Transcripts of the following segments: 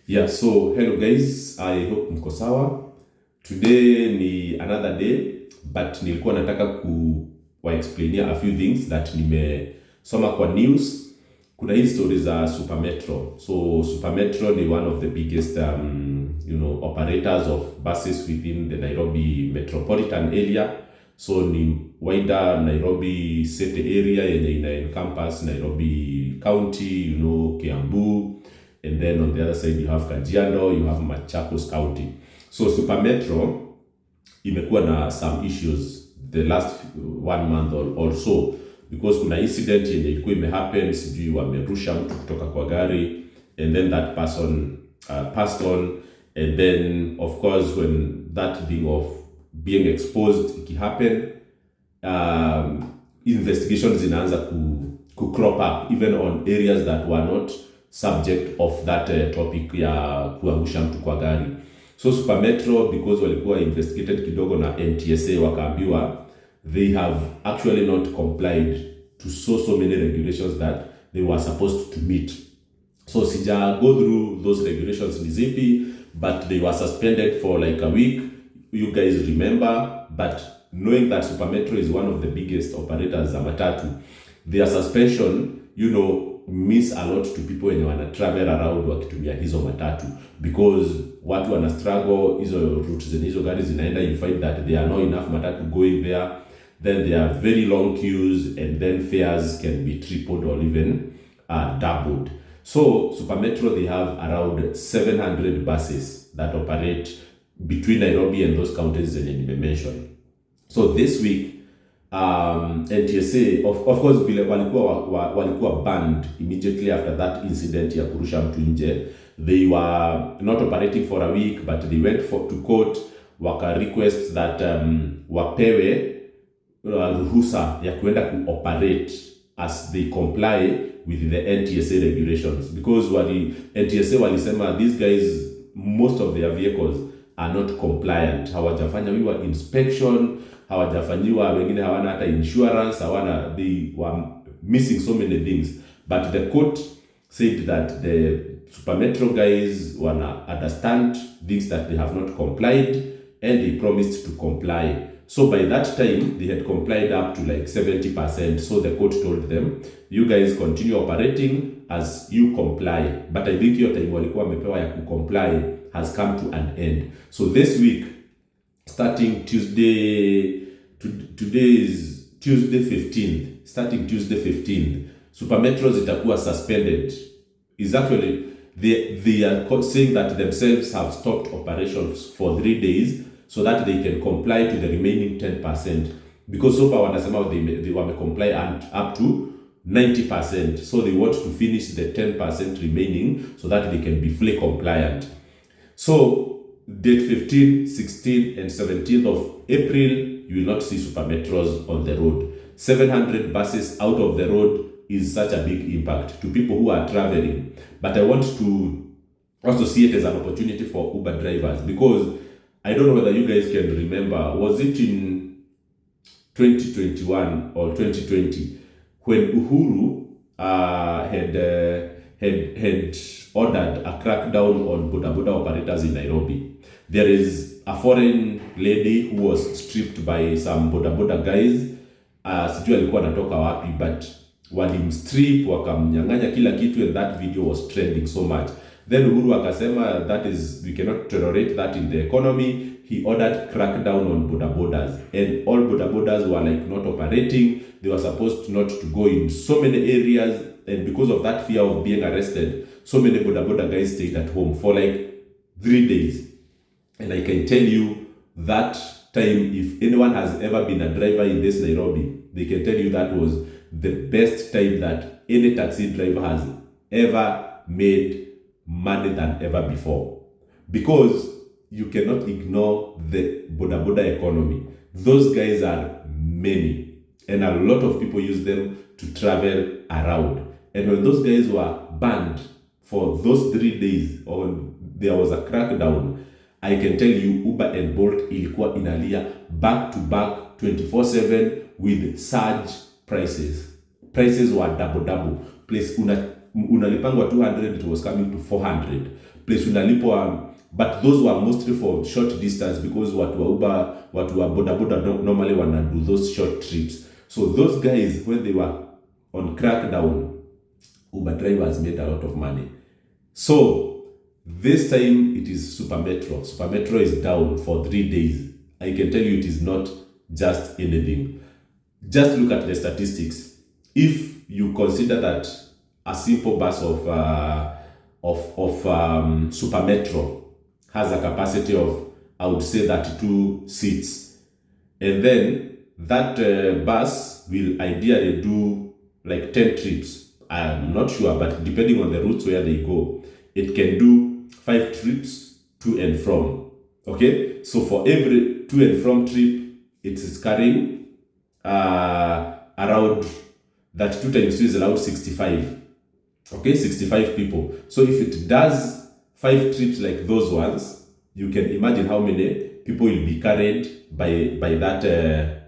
Yeah, so hello guys, I hope mko sawa. Today ni another day, but nilikuwa nataka explainia a few things that nimesoma kwa news. Kuna hii story za Super Metro. So Super Metro ni one of the biggest operators of buses within the Nairobi metropolitan area. So ni wider Nairobi city area yenye ina encompass Nairobi County, Kiambu. And then on the other side you have Kajiado, you have Machakos County. So Super Metro imekuwa na some issues the last 1 month or so, because kuna incident yenye ilikuwa imehappen, sijui wamerusha mtu kutoka kwa gari, and then that person passed on. And then of course when that thing of being exposed happen, investigations zinaanza ku crop up even on areas that were not subject of that topic ya kuangusha mtu kwa gari. So Super Metro, because walikuwa investigated kidogo na NTSA, wakaambiwa they have actually not complied to so many regulations that they were supposed to meet. So sija go through those regulations ni zipi, but they were suspended for like a week. You guys remember, but knowing that Super Metro is one of the biggest operators za matatu, their suspension, means a lot to people when wana travel around wakitumia hizo matatu, because watu wana struggle hizo routes zenye hizo gari zinaenda. You find that there are not enough matatu going there, then there are very long queues, and then fares can be tripled or even doubled. So Super Metro, they have around 700 buses that operate between Nairobi and those counties zenye nimemention. So this week NTSA of course vile walikuwa banned immediately after that incident ya kurusha mtu nje. They were not operating for a week, but they went to court, waka request that wapewe ruhusa ya kuenda kuoperate as they comply with the NTSA regulations, because NTSA walisema these guys, most of their vehicles are not compliant. Hawajafanyiwa inspection, hawajafanyiwa, wengine hawana hata insurance, they were missing so many things. But the court said that the Super Metro guys wanna understand things that they have not complied, and they promised to comply. So by that time they had complied up to like 70%. So the court told them, you guys continue operating as you comply. But I think your time walikuwa wamepewa ya comply has come to an end. So this week, starting Tuesday, today is Tuesday 15th, starting Tuesday 15th, Super Metro zitakuwa suspended. Is actually, they are saying that themselves have stopped operations for 3 days so that they can comply to the remaining 10%. Because so far wanasema they wame comply up to 90%. So they want to finish the 10% remaining so that they can be fully compliant. So date 15, 16, and 17th of April, you will not see Super Metros on the road. 700 buses out of the road is such a big impact to people who are traveling. But I want to also see it as an opportunity for Uber drivers, because I don't know whether you guys can remember, was it in 2021 or 2020 when Uhuru had ordered a crackdown on bodaboda operators in Nairobi. There is a foreign lady who was stripped by some bodaboda guys. Sijui alikuwa anatoka wapi, but walimstrip, wakamnyang'anya kila kitu, and that video was trending so much. Then Uhuru akasema we cannot tolerate that in the economy. He ordered crackdown on bodabodas, and all bodabodas were like not operating. They were supposed not to go in so many areas, and because of that fear of being arrested, so many bodaboda guys stayed at home for like 3 days. And I can tell you that time, if anyone has ever been a driver in this Nairobi, they can tell you that was the best time that any taxi driver has ever made money than ever before. Because you cannot ignore the bodaboda economy. Those guys are many, and a lot of people use them to travel around. And when those guys were banned for those 3 days, or there was a crackdown, I can tell you Uber and Bolt ilikuwa inalia back to back 24/7 with surge prices. Prices were double. Place unalipangwa 200, it was coming to 400. place unalipwa, but those were mostly for short distance because watu wa Uber, watu wa boda normally wanna do those short trips. So those guys, when they were on crackdown, Uber drivers made a lot of money. So this time it is Supermetro. Supermetro is down for 3 days. I can tell you it is not just anything. Just look at the statistics. If you consider that a simple bus of Supermetro has a capacity of, I would say, 32 seats, and then that bus will ideally do like 10 trips. I'm not sure, but depending on the routes where they go, it can do 5 trips to and from. Okay, so for every to and from trip, it is carrying around that 2 times 2 is around 65. Okay, 65 people. So if it does 5 trips like those ones, you can imagine how many people will be carried by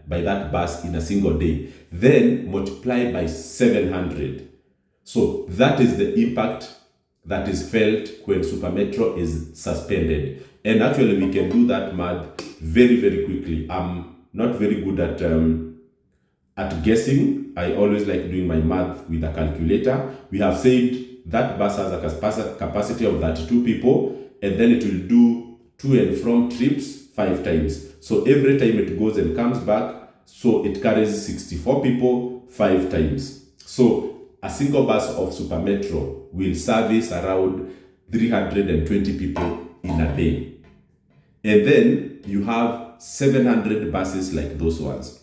that bus in a single day. Then multiply by 700. So that is the impact that is felt when Supermetro is suspended. And actually we can do that math very, very quickly. I'm not very good at guessing. I always like doing my math with a calculator. We have said that bus has a capacity of 32 people, and then it will do to and from trips 5 times. So every time it goes and comes back, so it carries 64 people 5 times. So a single bus of Supermetro will service around 320 people in a day. And then you have 700 buses like those ones.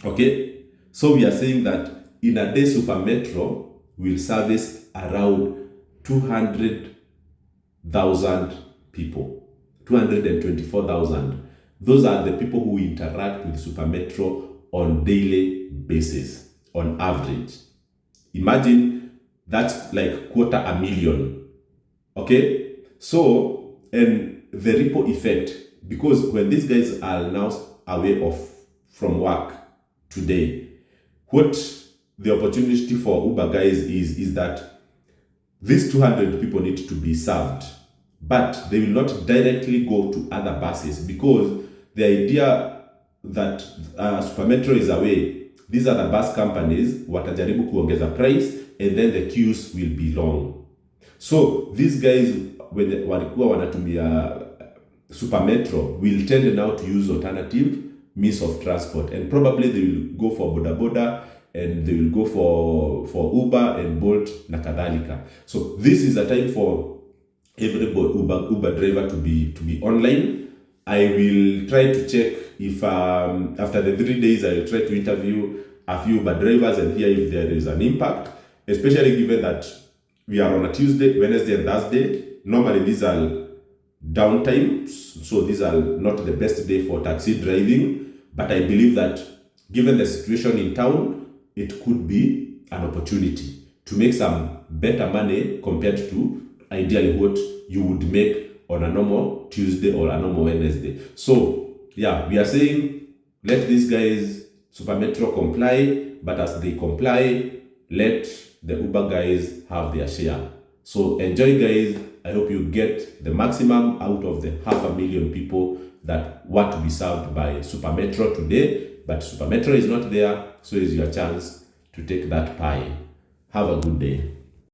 Okay? So we are saying that in a day, Supermetro will service around 200,000 people. 224,000. Those are the people who interact with Supermetro on daily basis, on average. Imagine that's like 250,000. Okay? So, and the ripple effect, because when these guys are now away from work today, what the opportunity for Uber guys is that these 200 people need to be served, but they will not directly go to other buses, because the idea that Supermetro is away, these are the bus companies watajaribu kuongeza price, and then the queues will be long. So these guys, when walikuwa wanatumia Supermetro, will tend now to use alternative means of transport, and probably they will go for boda and they will go for Uber and Bolt na kadhalika. So this is a time for every Uber driver to be online. I will try to check if after the 3 days I will try to interview a few Uber drivers and hear if there is an impact, especially given that we are on a Tuesday, Wednesday and Thursday. Normally these are downtime, so these are not the best day for taxi driving, but I believe that given the situation in town, it could be an opportunity to make some better money compared to ideally what you would make on a normal Tuesday or a normal Wednesday. So yeah, we are saying let these guys Supermetro comply, but as they comply, let the Uber guys have their share. So enjoy, guys. I hope you get the maximum out of the 500,000 people that want to be served by Supermetro today. But Supermetro is not there, so it's your chance to take that pie. Have a good day.